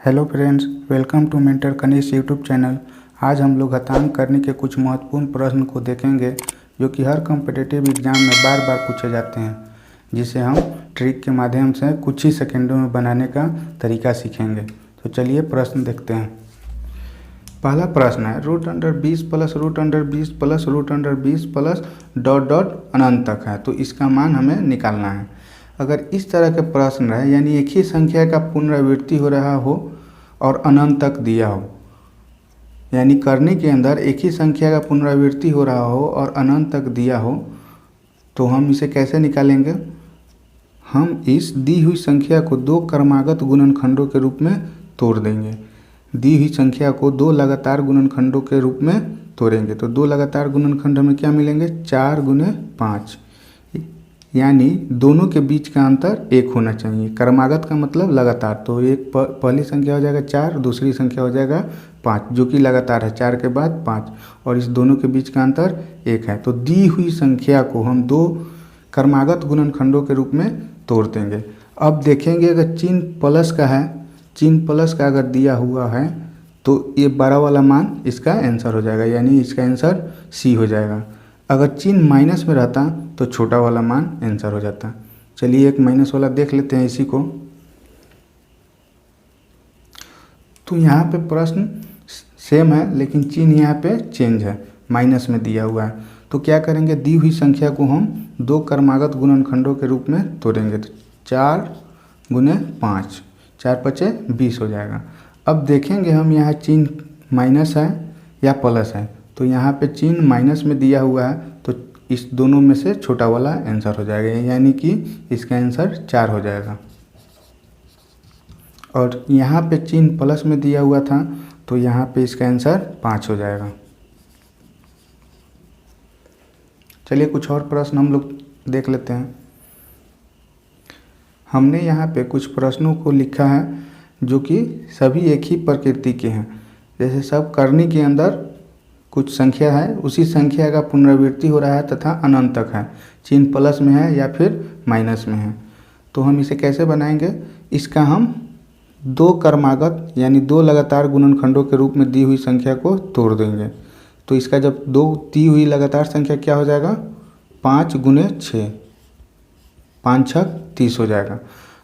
Hello friends, welcome to mentor Kanishk YouTube channel. आज हम लोग घातांक करने के कुछ महत्वपूर्ण प्रश्न को देखेंगे जो कि हर कॉम्पिटिटिव एग्जाम में बार बार पूछे जाते हैं, जिसे हम ट्रिक के माध्यम से कुछ ही सेकंडों में बनाने का तरीका सीखेंगे। तो चलिए प्रश्न देखते हैं। पहला प्रश्न है √20 plus √20 plus √20 plus dot dot अनंत तक है, तो इसका मान हमें निकालना है। अगर इस तरह के प्रश्न रहे यानी एक ही संख्या का पुनरावृत्ति हो रहा हो और अनंत तक दिया हो, यानी करने के अंदर एक ही संख्या का पुनरावृत्ति हो रहा हो और अनंत तक दिया हो, तो हम इसे कैसे निकालेंगे। हम इस दी हुई संख्या को दो क्रमागत गुणनखंडों के रूप में तोड़ देंगे। दी हुई संख्या को दो लगातार गुणनखंडों के रूप में तोड़ेंगे तो दो लगातार गुणनखंड हमें क्या मिलेंगे, 4 गुने 5, यानी दोनों के बीच का अंतर 1 होना चाहिए। क्रमागत का मतलब लगातार, तो एक पहली संख्या हो जाएगा 4, दूसरी संख्या हो जाएगा 5, जो कि लगातार है 4 के बाद 5, और इस दोनों के बीच का अंतर 1 है। तो दी हुई संख्या को हम दो क्रमागत गुणनखंडों के रूप में तोड़ देंगे। अब देखेंगे अगर चिन्ह प्लस का है, चिन्ह प्लस का अगर दिया हुआ है तो ये बड़ा वाला मान इसका आंसर हो जाएगा, यानी इसका आंसर सी हो जाएगा। अगर चिन्ह माइनस में रहता तो छोटा वाला मान आंसर हो जाता। चलिए एक माइनस वाला देख लेते हैं इसी को। तो यहाँ पे प्रश्न सेम है लेकिन चिन्ह यहाँ पे चेंज है, माइनस में दिया हुआ है। तो क्या करेंगे, दी हुई संख्या को हम दो क्रमागत गुणनखंडों के रूप में तोड़ेंगे। तो 4 गुने 5, 4 पचे 20 हो जाएगा। अब देखेंगे हम यहाँ चिन्ह माइनस है या प्लस है, तो यहाँ पे चिन्ह माइनस में दिया हुआ है तो इस दोनों में से छोटा वाला आंसर हो जाएगा, यानी कि इसका आंसर 4 हो जाएगा। और यहाँ पे चिन्ह प्लस में दिया हुआ था तो यहाँ पे इसका आंसर 5 हो जाएगा। चलिए कुछ और प्रश्न हम लोग देख लेते हैं। हमने यहाँ पे कुछ प्रश्नों को लिखा है जो कि सभी एक ही प्रकृति के हैं। जैसे सब करने के अंदर कुछ संख्या है, उसी संख्या का पुनरावृत्ति हो रहा है तथा अनंत तक है, चिन्ह प्लस में है या फिर माइनस में है। तो हम इसे कैसे बनाएंगे, इसका हम दो क्रमागत यानी दो लगातार गुणनखंडों के रूप में दी हुई संख्या को तोड़ देंगे। तो इसका जब दो दी हुई लगातार संख्या क्या हो जाएगा, 5 गुने 6, 5 छक 30 हो जाएगा।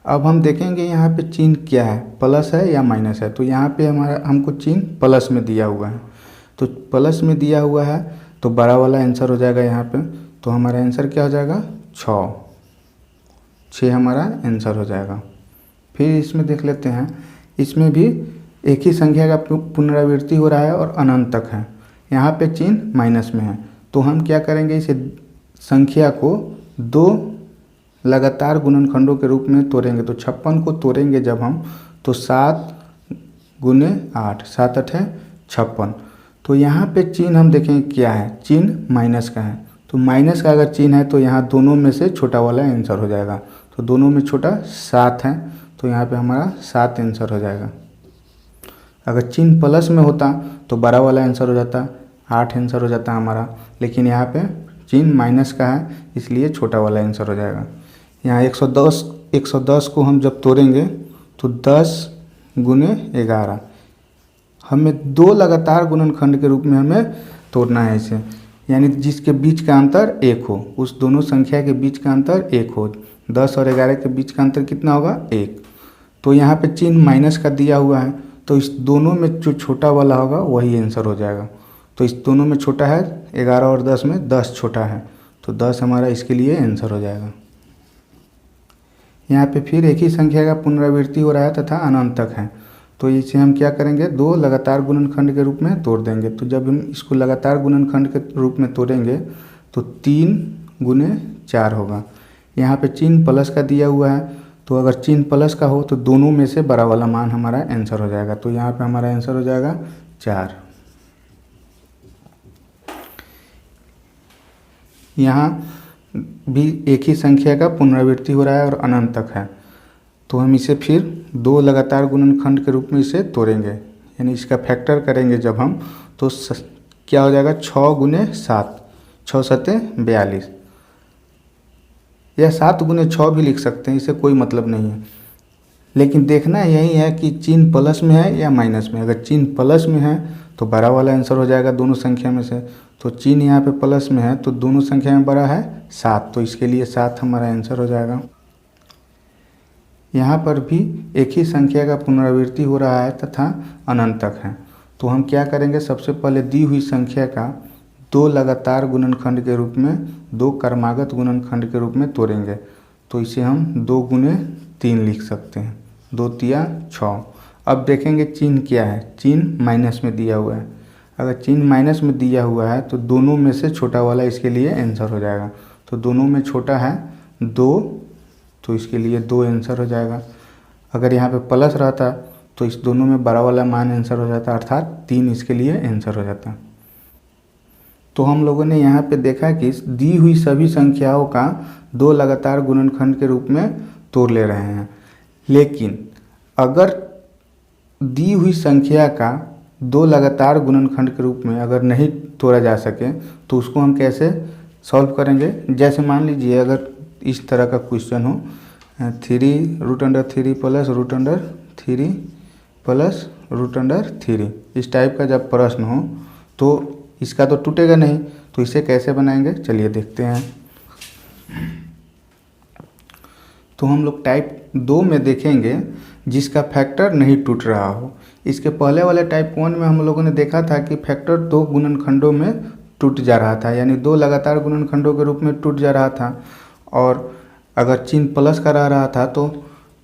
अब हम देखेंगे यहाँ पे चिन्ह क्या है, प्लस है या माइनस है। तो यहाँ पे हमको चिन्ह प्लस में दिया हुआ है, तो प्लस में दिया हुआ है तो बड़ा वाला आंसर हो जाएगा यहाँ पे। तो हमारा आंसर क्या हो जाएगा, 6 हमारा आंसर हो जाएगा। फिर इसमें देख लेते हैं, इसमें भी एक ही संख्या का पुनरावृत्ति हो रहा है और अनंत तक है। यहाँ पे चिन्ह माइनस में है तो हम क्या करेंगे, इसे संख्या को दो लगातार गुणनखंडों के रूप में तोड़ेंगे। तो 56 को तोड़ेंगे जब हम, तो 7 गुने 8, 7 8 56। तो यहाँ पे चिन्ह हम देखेंगे क्या है, चिन्ह माइनस का है। तो माइनस का अगर चिन्ह है तो यहाँ दोनों में से छोटा वाला आंसर हो जाएगा। तो दोनों में छोटा 7 है तो यहाँ पे हमारा 7 आंसर हो जाएगा। अगर चिन्ह प्लस में होता तो बड़ा वाला आंसर हो जाता, 8 आंसर हो जाता हमारा। लेकिन यहाँ पे चिन्ह माइनस का है इसलिए छोटा वाला आंसर हो जाएगा। यहाँ 110 को हम जब तोड़ेंगे तो 10 गुने 11, हमें दो लगातार गुणनखंड के रूप में हमें तोड़ना है इसे, यानी जिसके बीच का अंतर 1 हो, उस दोनों संख्या के बीच का अंतर 1 हो। 10 और 11 के बीच का अंतर कितना होगा, 1। तो यहाँ पे चिन्ह माइनस का दिया हुआ है तो इस दोनों में जो छोटा वाला होगा वही आंसर हो जाएगा। तो इस दोनों में छोटा है 11 और 10 में 10 छोटा है, तो 10 हमारा इसके लिए आंसर हो जाएगा। यहाँ पे फिर एक ही संख्या का पुनरावृत्ति हो रहा है तथा अनंत तक है, तो इसे हम क्या करेंगे, दो लगातार गुणनखंड के रूप में तोड़ देंगे। तो जब हम इसको लगातार गुणनखंड के रूप में तोड़ेंगे तो 3 गुने 4 होगा। यहाँ पे चिन्ह प्लस का दिया हुआ है तो अगर चिन्ह प्लस का हो तो दोनों में से बड़ा वाला मान हमारा आंसर हो जाएगा। तो यहाँ पे हमारा आंसर हो जाएगा 4। यहाँ भी एक ही संख्या का पुनरावृत्ति हो रहा है और अनंत तक है, तो हम इसे फिर दो लगातार गुणनखंड के रूप में इसे तोड़ेंगे, यानी इसका फैक्टर करेंगे जब हम, तो क्या हो जाएगा, 6 गुने 7, 6 सत्ते 42, या 7 गुने 6 भी लिख सकते हैं, इसे कोई मतलब नहीं है। लेकिन देखना यही है कि चिन्ह प्लस में है या माइनस में। अगर चिन्ह प्लस में है तो बड़ा वाला आंसर हो जाएगा दोनों संख्या में से। तो चिन्ह यहाँ पे प्लस में है तो दोनों संख्या में बड़ा है 7, तो इसके लिए 7 हमारा आंसर हो जाएगा। यहाँ पर भी एक ही संख्या का पुनरावृत्ति हो रहा है तथा अनंत तक है। तो हम क्या करेंगे, सबसे पहले दी हुई संख्या का 2 लगातार गुणनखंड के रूप में 2 क्रमागत गुणनखंड के रूप में तोड़ेंगे। तो इसे हम 2 गुने 3 लिख सकते हैं, 2 तिया 6। अब देखेंगे चिन्ह क्या है, चिन्ह माइनस में दिया हुआ है। अगर चिन्ह माइनस में दिया हुआ है तो दोनों में से छोटा वाला इसके लिए आंसर हो जाएगा। तो दोनों में छोटा है 2, तो इसके लिए 2 आंसर हो जाएगा। अगर यहाँ पे प्लस रहता तो इस दोनों में बड़ा वाला मान आंसर हो जाता, अर्थात 3 इसके लिए आंसर हो जाता। तो हम लोगों ने यहाँ पे देखा कि दी हुई सभी संख्याओं का 2 लगातार गुणनखंड के रूप में तोड़ ले रहे हैं। लेकिन अगर दी हुई संख्या का 2 लगातार गुणनखंड के रूप में अगर नहीं तोड़ा जा सके तो उसको हम कैसे सॉल्व करेंगे। जैसे मान लीजिए अगर इस तरह का क्वेश्चन हो 3√3 प्लस √3 प्लस √3, इस टाइप का जब प्रश्न हो तो इसका तो टूटेगा नहीं, तो इसे कैसे बनाएंगे चलिए देखते हैं। तो हम लोग टाइप 2 में देखेंगे जिसका फैक्टर नहीं टूट रहा हो। इसके पहले वाले टाइप 1 में हम लोगों ने देखा था कि फैक्टर 2 गुणनखंडों में टूट जा रहा था, यानी 2 लगातार गुणनखंडों के रूप में टूट जा रहा था। और अगर चिन्ह प्लस का रह रहा था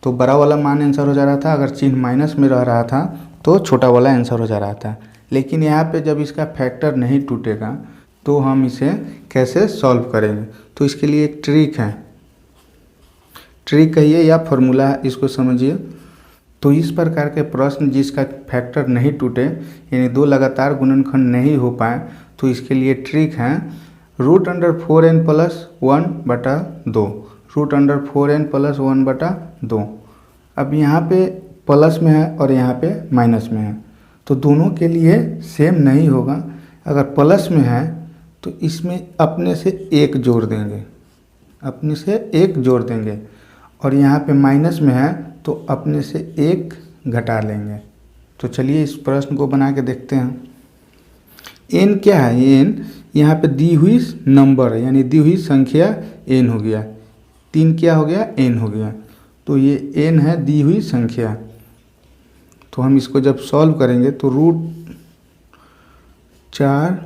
तो बड़ा वाला मान आंसर हो जा रहा था, अगर चिन्ह माइनस में रह रहा था तो छोटा वाला आंसर हो जा रहा था। लेकिन यहाँ पे जब इसका फैक्टर नहीं टूटेगा तो हम इसे कैसे सॉल्व करेंगे। तो इसके लिए एक ट्रिक है, ट्रिक कहिए या फॉर्मूला है, इसको समझिए। तो इस प्रकार के प्रश्न जिसका फैक्टर नहीं टूटे यानी 2 लगातार गुणनखंड नहीं हो पाए तो इसके लिए ट्रिक है √4n + 1/2, √4n + 1/2। अब यहाँ पे प्लस में है और यहाँ पे माइनस में है तो दोनों के लिए सेम नहीं होगा। अगर प्लस में है तो इसमें अपने से 1 जोड़ देंगे, अपने से 1 जोड़ देंगे, और यहाँ पे माइनस में है तो अपने से 1 घटा लेंगे। तो चलिए इस प्रश्न को बना के देखते हैं। n क्या है, n यहाँ पे दी हुई नंबर है यानी दी हुई संख्या n हो गया, 3 क्या हो गया n हो गया, तो ये n है दी हुई संख्या। तो हम इसको जब सॉल्व करेंगे तो √4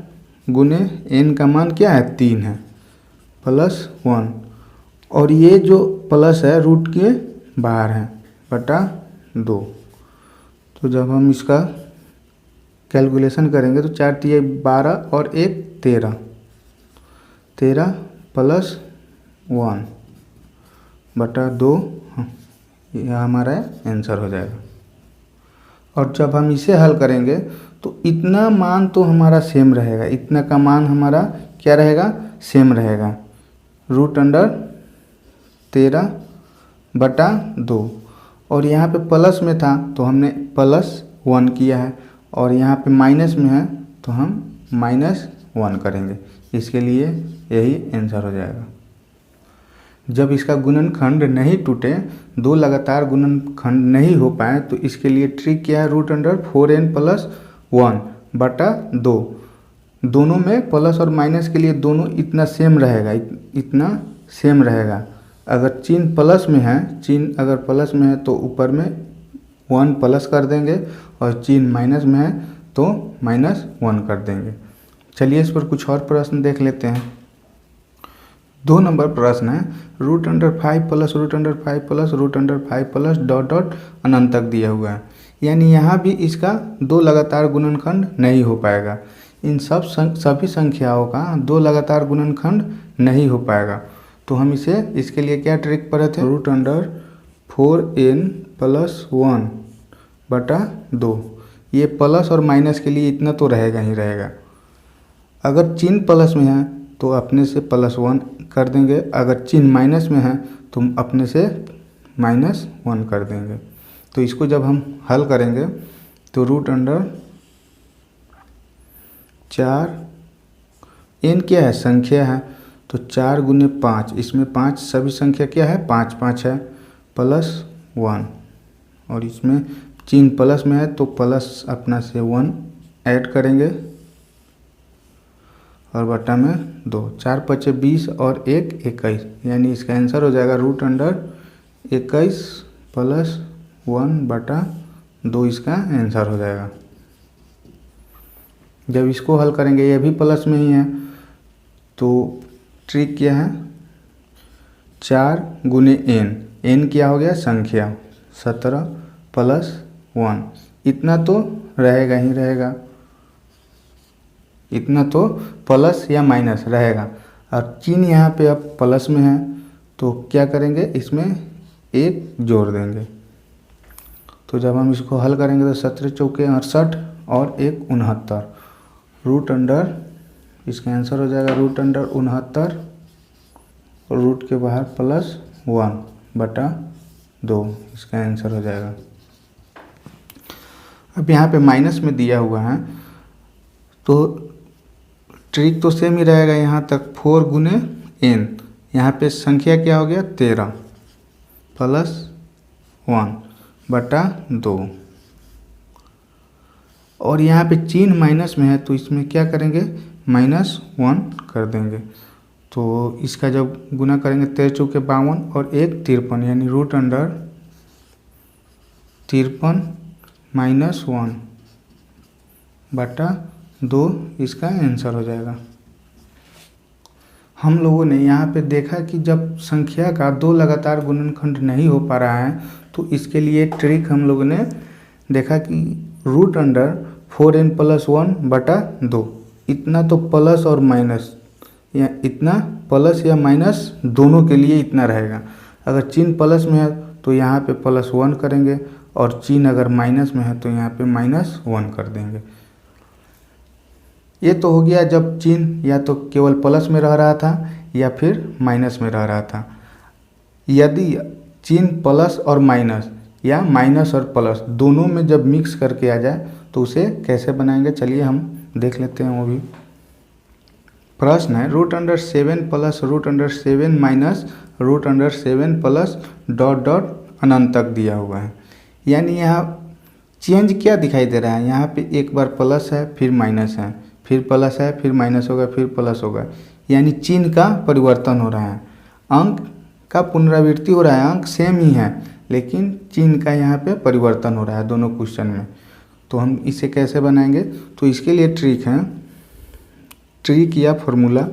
गुने n का मान क्या है 3 है प्लस 1, और ये जो प्लस है रूट के बाहर है /2। तो जब हम इसका कैलकुलेशन करेंगे तो 4 तिया 12 और 1 13, 13 प्लस 1/2, यह हमारा आंसर हो जाएगा। और जब हम इसे हल करेंगे तो इतना मान तो हमारा सेम रहेगा, इतना का मान हमारा क्या रहेगा, सेम रहेगा, √13/2। और यहाँ पे प्लस में था तो हमने +1 किया है, और यहाँ पे माइनस में है तो हम -1 करेंगे। इसके लिए यही आंसर हो जाएगा। जब इसका गुणनखंड नहीं टूटे, 2 लगातार गुणनखंड नहीं हो पाए तो इसके लिए ट्रिक क्या है, √4n + 1/2। दोनों में प्लस और माइनस के लिए दोनों इतना सेम रहेगा, इतना सेम रहेगा। अगर चिन्ह प्लस में है, चिन्ह अगर प्लस में है तो ऊपर में 1 प्लस कर देंगे, और चिन्ह माइनस में है तो -1 कर देंगे। चलिए इस पर कुछ और प्रश्न देख लेते हैं। 2 नंबर प्रश्न है √5 + √5 + √5 + डॉट डॉट अनंत तक दिया हुआ है, यानी यहाँ भी इसका 2 लगातार गुणनखंड नहीं हो पाएगा। इन सभी संख्याओं का 2 लगातार गुणनखंड नहीं हो पाएगा। तो हम इसके लिए क्या ट्रिक पढ़े थे, √4n + 1/2। ये प्लस और माइनस के लिए इतना तो रहेगा ही रहेगा। अगर चिन्ह प्लस में है तो अपने से +1 कर देंगे, अगर चिन्ह माइनस में है तो अपने से -1 कर देंगे। तो इसको जब हम हल करेंगे तो √4, n क्या है, संख्या है, तो 4 गुने 5, इसमें 5 सभी संख्या क्या है 5 5 है, +1 और इसमें चिन्ह प्लस में है तो प्लस अपना से 1 ऐड करेंगे और बटा में 2, 4 पचे 20 और 1 21, यानी इसका आंसर हो जाएगा √21 प्लस 1 बटा 2 इसका आंसर हो जाएगा। जब इसको हल करेंगे, ये भी प्लस में ही है, तो ट्रिक क्या है, 4 गुने n क्या हो गया संख्या, 17 प्लस 1, इतना तो रहेगा ही रहेगा, इतना तो प्लस या माइनस रहेगा। और चिन्ह यहाँ पे अब प्लस में है तो क्या करेंगे, इसमें 1 जोड़ देंगे। तो जब हम इसको हल करेंगे तो 17 चौके 68 और 1 69, रूट अंडर इसका आंसर हो जाएगा √69 और रूट के बाहर प्लस 1 बटा 2 इसका आंसर हो जाएगा। अब यहाँ पे माइनस में दिया हुआ है तो ट्रिक तो सेम ही रहेगा यहाँ तक, 4 गुने n, यहाँ पे संख्या क्या हो गया 13 प्लस 1 बटा 2, और यहाँ पे चिन्ह माइनस में है तो इसमें क्या करेंगे, -1 कर देंगे। तो इसका जब गुना करेंगे 13 चौके 52 और 1 53, यानी √53 -1 बटा 2 इसका आंसर हो जाएगा। हम लोगों ने यहाँ पे देखा कि जब संख्या का 2 लगातार गुणनखंड नहीं हो पा रहा है तो इसके लिए ट्रिक हम लोगों ने देखा कि √4n प्लस 1 बटा 2, इतना तो प्लस और माइनस, या इतना प्लस या माइनस दोनों के लिए इतना रहेगा। अगर चिन्ह प्लस में है तो यहाँ पे +1 करेंगे और चिन्ह अगर माइनस में है तो यहाँ पे -1 कर देंगे। ये तो हो गया जब चिन्ह या तो केवल प्लस में रह रहा था या फिर माइनस में रह रहा था। यदि चिन्ह प्लस और माइनस या माइनस और प्लस दोनों में जब मिक्स करके आ जाए तो उसे कैसे बनाएंगे, चलिए हम देख लेते हैं। वो भी प्रश्न है √7 प्लस √7 माइनस √7 प्लस ... अनंत तक दिया हुआ है। यानी यहाँ चेंज क्या दिखाई दे रहा है, यहाँ पे एक बार प्लस है फिर माइनस है, फिर प्लस है फिर माइनस होगा फिर प्लस होगा, यानी चिन्ह का परिवर्तन हो रहा है, अंक का पुनरावृत्ति हो रहा है। अंक सेम ही है लेकिन चिन्ह का यहाँ पे परिवर्तन हो रहा है दोनों क्वेश्चन में। तो हम इसे कैसे बनाएंगे, तो इसके लिए ट्रिक है, ट्रिक या फॉर्मूला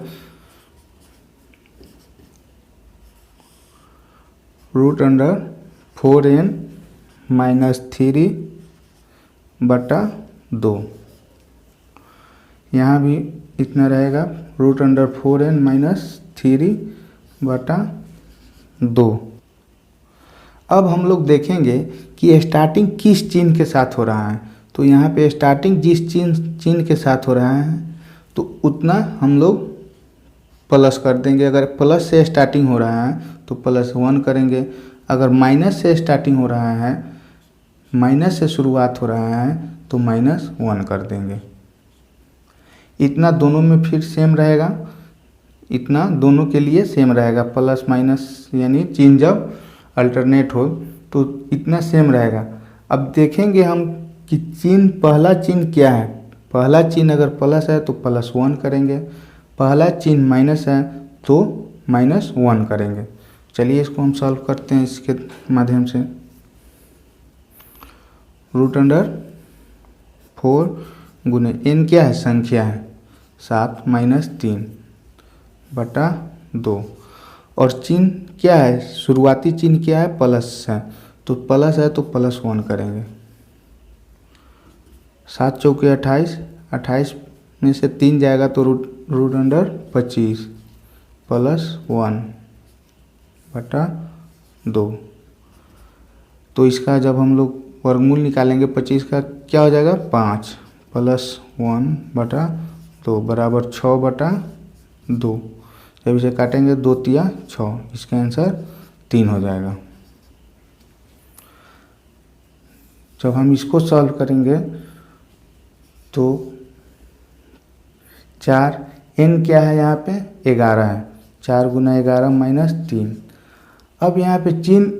√4n -3 बटा 2, यहाँ भी इतना रहेगा √4n -3 बटा 2। अब हम लोग देखेंगे कि स्टार्टिंग किस चिन्ह के साथ हो रहा है। तो यहाँ पे स्टार्टिंग जिस चिन्ह के साथ हो रहा है तो उतना हम लोग प्लस कर देंगे। अगर प्लस से स्टार्टिंग हो रहा है तो +1 करेंगे, अगर माइनस से स्टार्टिंग हो रहा है, माइनस से शुरुआत हो रहा है तो -1 कर देंगे। इतना दोनों में फिर सेम रहेगा, इतना दोनों के लिए सेम रहेगा, प्लस माइनस यानी चिन्ह जब अल्टरनेट हो तो इतना सेम रहेगा। अब देखेंगे हम कि चिन्ह, पहला चिन्ह क्या है। पहला चिन्ह अगर प्लस है तो +1 करेंगे, पहला चिन्ह माइनस है तो -1 करेंगे। चलिए इसको हम सॉल्व करते हैं इसके माध्यम से। √4 गुने n क्या है संख्या है 7 - 3 बटा 2, और चिन्ह क्या है, शुरुआती चिन्ह क्या है प्लस है, तो प्लस है तो +1 करेंगे। 7 चौके 28, 28 में से 3 जाएगा तो √25 +1 बटा 2। तो इसका जब हम लोग वर्गमूल निकालेंगे 25 का क्या हो जाएगा 5 +1 बटा 2 बराबर 6 बटा 2। जब इसे काटेंगे 2 तिया 6, इसका आंसर 3 हो जाएगा। जब हम इसको सॉल्व करेंगे तो 4 n क्या है यहाँ पे 11 है, 4 गुना 11 -3। अब यहाँ पे चिन्ह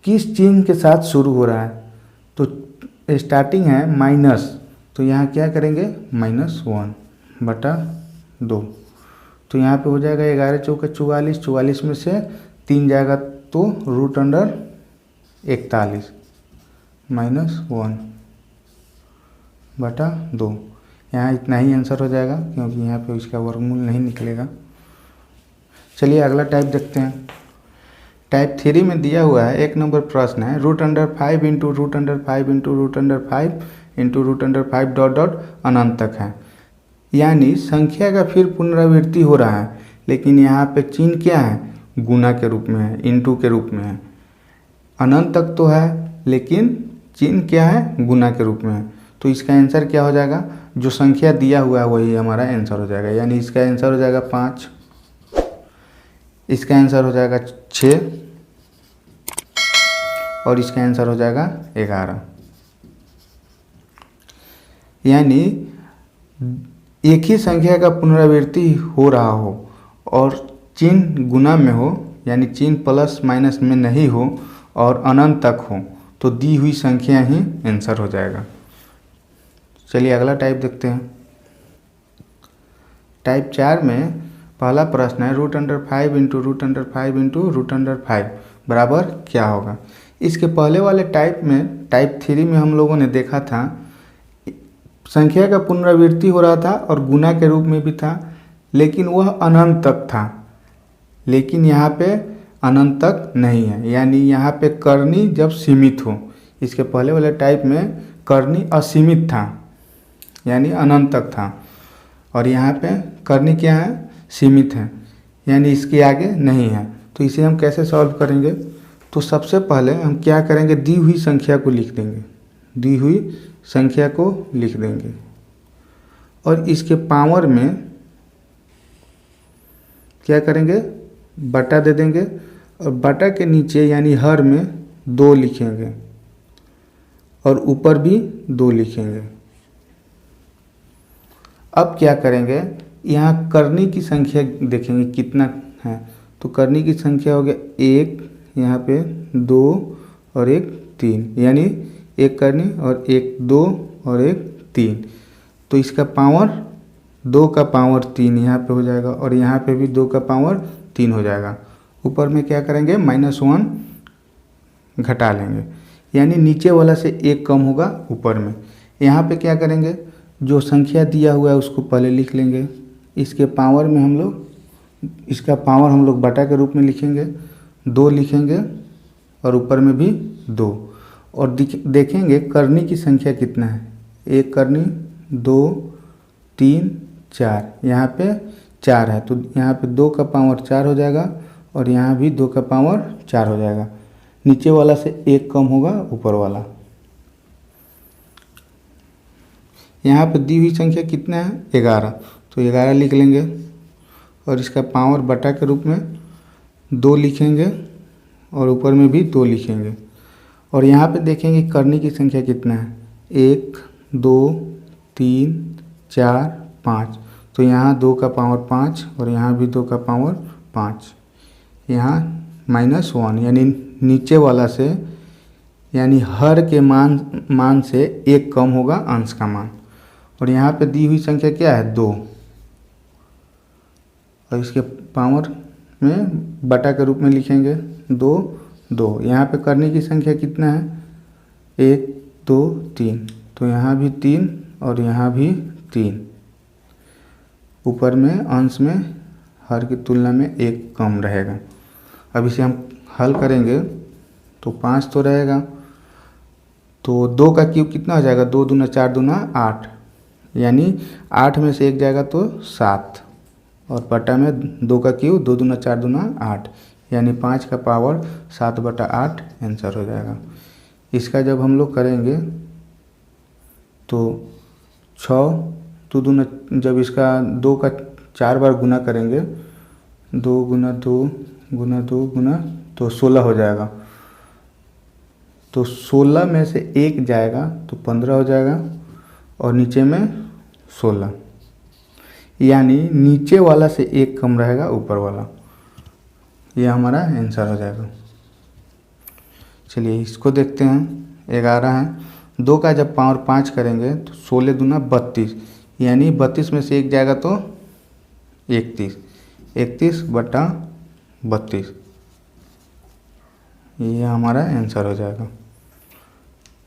किस चिन्ह के साथ शुरू हो रहा है, तो स्टार्टिंग है माइनस, तो यहाँ क्या करेंगे -1/2। तो यहाँ पे हो जाएगा 11 चौके 44, 44 में से 3 जाएगा तो √41 -1/2। यहाँ इतना ही आंसर हो जाएगा क्योंकि यहाँ पे इसका वर्गमूल नहीं निकलेगा। चलिए अगला टाइप देखते हैं। टाइप 3 में दिया हुआ है, एक नंबर प्रश्न है, √5 into √5 into √5 into √5 dot dot अनंत तक है। यानी संख्या का फिर पुनरावृत्ति हो रहा है, लेकिन यहाँ पे चिन्ह क्या है, गुना के रूप में है, इंटू के रूप में है। अनंत तक तो है लेकिन चिन्ह क्या है, गुना के रूप में है। तो इसका आंसर क्या हो जाएगा, जो संख्या दिया हुआ है वही हमारा आंसर हो जाएगा। यानी इसका आंसर हो जाएगा 5, इसका आंसर हो जाएगा 6 और इसका आंसर हो जाएगा 11। यानी एक ही संख्या का पुनरावृत्ति हो रहा हो और चिन्ह गुना में हो, यानी चिन्ह प्लस माइनस में नहीं हो और अनंत तक हो, तो दी हुई संख्या ही आंसर हो जाएगा। चलिए अगला टाइप देखते हैं। टाइप 4 में पहला प्रश्न है, √5 इंटू √5 इंटू √5 बराबर क्या होगा। इसके पहले वाले टाइप में, टाइप 3 में हम लोगों ने देखा था संख्या का पुनरावृत्ति हो रहा था और गुना के रूप में भी था, लेकिन वह अनंत तक था। लेकिन यहाँ पे अनंत तक नहीं है, यानी यहाँ पे करनी जब सीमित हो। इसके पहले वाले टाइप में करनी असीमित था, यानी अनंत तक था, और यहाँ पे करनी क्या है, सीमित है, यानी इसके आगे नहीं है। तो इसे हम कैसे सॉल्व करेंगे, तो सबसे पहले हम क्या करेंगे, दी हुई संख्या को लिख देंगे, दी हुई संख्या को लिख देंगे और इसके पावर में क्या करेंगे, बटा दे देंगे और बटा के नीचे यानी हर में 2 लिखेंगे और ऊपर भी 2 लिखेंगे। अब क्या करेंगे, यहाँ करनी की संख्या देखेंगे कितना है। तो करनी की संख्या हो गया 1, यहाँ पे 2 और 1 3, यानी 1 करनी और 1 2 और 1 3। तो इसका पावर 2 का पावर 3 यहाँ पे हो जाएगा और यहाँ पे भी 2 का पावर 3 हो जाएगा। ऊपर में क्या करेंगे, -1 घटा लेंगे, यानी नीचे वाला से 1 कम होगा ऊपर में। यहाँ पे क्या करेंगे, जो संख्या दिया हुआ है उसको पहले लिख लेंगे, इसके पावर में हम लोग, इसका पावर हम लोग बटा के रूप में लिखेंगे, 2 लिखेंगे और ऊपर में भी 2। और देखेंगे करनी की संख्या कितना है, 1 करनी 2 3 4, यहाँ पे 4 है, तो यहाँ पे 2 का पावर 4 हो जाएगा और यहाँ भी 2 का पावर 4 हो जाएगा। नीचे वाला से 1 कम होगा ऊपर वाला। यहाँ पे दी हुई संख्या कितना है, 11, तो 11 लिख लेंगे और इसका पावर बटा के रूप में 2 लिखेंगे और ऊपर में भी 2 लिखेंगे। और यहाँ पे देखेंगे करनी की संख्या कितना है, 1 2 3 4 5, तो यहाँ 2 का पावर 5 और यहाँ भी 2 का पावर 5। यहाँ -1, यानी नीचे वाला से, यानी हर के मान से 1 कम होगा अंश का मान। और यहाँ पे दी हुई संख्या क्या है, 2, और इसके पावर में बटा के रूप में लिखेंगे 2 2। यहाँ पे करने की संख्या कितना है, 1 2 3, तो यहाँ भी 3 और यहाँ भी 3। ऊपर में अंश में हर की तुलना में 1 कम रहेगा। अब इसे हम हल करेंगे तो 5 तो रहेगा, तो 2 का क्यूब कितना हो जाएगा, 2 दूना 4 दूना 8, यानी 8 में से 1 जाएगा तो 7 और बटा में 2 का क्यूब 2 दूना 4 दूना 8, यानी 5 का पावर 7/8 आंसर हो जाएगा। इसका जब हम लोग करेंगे तो 6 2 दूना, जब इसका 2 का 4 बार गुना करेंगे, 2 गुना 2 गुना 2 गुना तो 16 हो जाएगा। तो 16 में से 1 जाएगा तो 15 हो जाएगा और नीचे में 16, यानी नीचे वाला से 1 कम रहेगा ऊपर वाला। ये हमारा आंसर हो जाएगा। चलिए इसको देखते हैं। 11 है। 2 का जब पावर 5 करेंगे तो 16 दूना 32, यानी 32 में से 1 जाएगा तो 31, 31/32, ये हमारा आंसर हो जाएगा।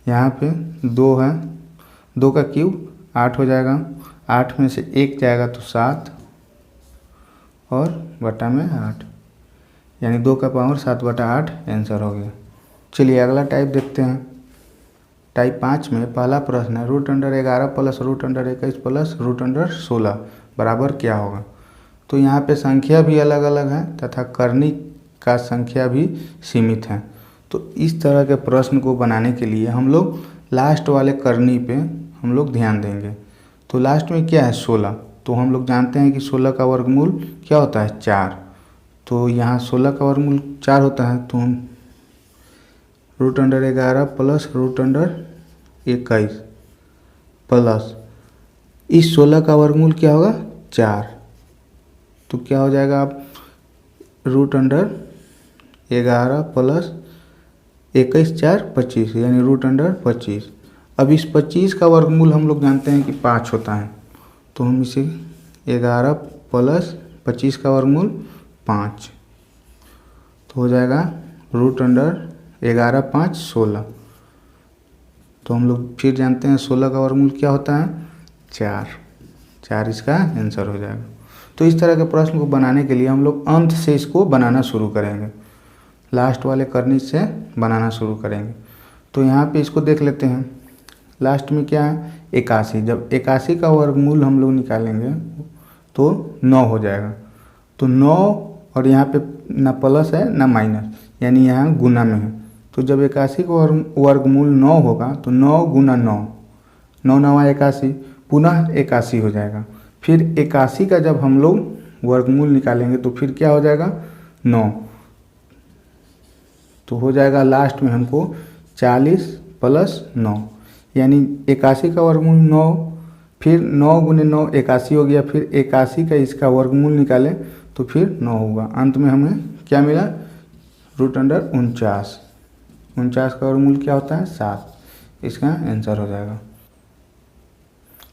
यहाँ पे 2 है, 2 का क्यूब 8 हो जाएगा, 8 में से 1 जाएगा तो 7 और बटा में 8, यानी 2 का पावर 7/8 आंसर हो गया। चलिए अगला टाइप देखते हैं। टाइप 5 में पहला प्रश्न है √11 प्लस √21 प्लस √16 बराबर क्या होगा। तो यहाँ पे संख्या भी अलग अलग है तथा करनी का संख्या भी सीमित है। तो इस तरह के प्रश्न को बनाने के लिए हम लोग लास्ट वाले करनी पे हम लोग ध्यान देंगे। तो लास्ट में क्या है 16, तो हम लोग जानते हैं कि 16 का वर्गमूल क्या होता है 4। तो यहाँ 16 का वर्गमूल 4 होता है, तो हम √11 प्लस √21 प्लस इस 16 का वर्गमूल क्या होगा 4, तो क्या हो जाएगा आप √11 प्लस 21 4 25, यानी √25। अब इस 25 का वर्गमूल हम लोग जानते हैं कि 5 होता है, तो हम इसे 11 प्लस 25 का वर्गमूल 5, तो हो जाएगा √11 5 16। तो हम लोग फिर जानते हैं 16 का वर्गमूल क्या होता है 4, इसका आंसर हो जाएगा। तो इस तरह के प्रश्न को बनाने के लिए हम लोग अंत से इसको बनाना शुरू करेंगे, लास्ट वाले करनी से बनाना शुरू करेंगे। तो यहाँ पे इसको देख लेते हैं। लास्ट में क्या है 81, जब 81 का वर्गमूल हम लोग निकालेंगे तो 9 हो जाएगा। तो 9 और यहाँ पे ना प्लस है ना माइनस, यानी यहाँ गुना में है। तो जब 81 का वर्गमूल 9 होगा तो 9 गुना 9, 9 9 81, पुनः 81 हो जाएगा। फिर 81 का जब हम लोग वर्गमूल निकालेंगे तो फिर क्या हो जाएगा 9, तो हो जाएगा लास्ट में हमको 40 प्लस 9, यानी 81 का वर्गमूल 9, फिर 9 गुने 9 81 हो गया, फिर 81 का इसका वर्गमूल निकाले तो फिर 9 होगा। अंत में हमें क्या मिला √49, 49 का वर्गमूल क्या होता है 7, इसका आंसर हो जाएगा।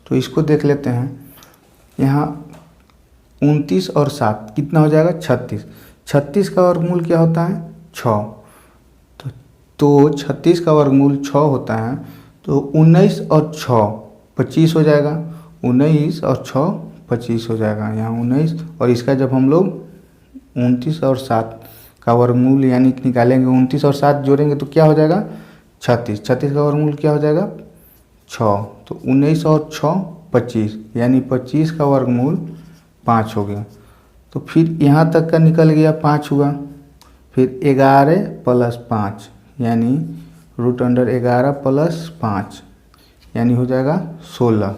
तो इसको देख लेते हैं। यहाँ 29 और 7 कितना हो जाएगा 36, 36 का वर्गमूल क्या होता है 6, तो 36 का वर्गमूल 6 होता है, तो 19 और 6 25 हो जाएगा, 19 और 6 25 हो जाएगा। यहाँ 19 और इसका जब हम लोग 29 और 7 का वर्गमूल यानी निकालेंगे, 29 और 7 जोड़ेंगे तो क्या हो जाएगा 36, 36 का वर्गमूल क्या हो जाएगा 6, तो 19 और 6 25, यानी 25 का वर्गमूल 5 हो गया। तो फिर यहाँ तक का निकल गया 5 हुआ, फिर 11 प्लस 5, यानी √11 प्लस 5, यानी हो जाएगा 16।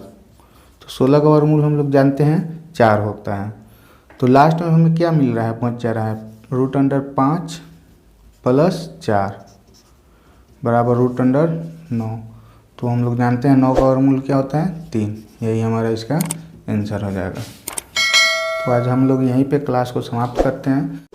तो 16 का वर्गमूल हम लोग जानते हैं 4 होता है। तो लास्ट में हमें क्या मिल रहा है बच जा रहा है √5 प्लस 4 बराबर √9। तो हम लोग जानते हैं 9 का वर्गमूल क्या होता है 3, यही हमारा इसका आंसर हो जाएगा। तो आज हम लोग यहीं पे क्लास को समाप्त करते हैं।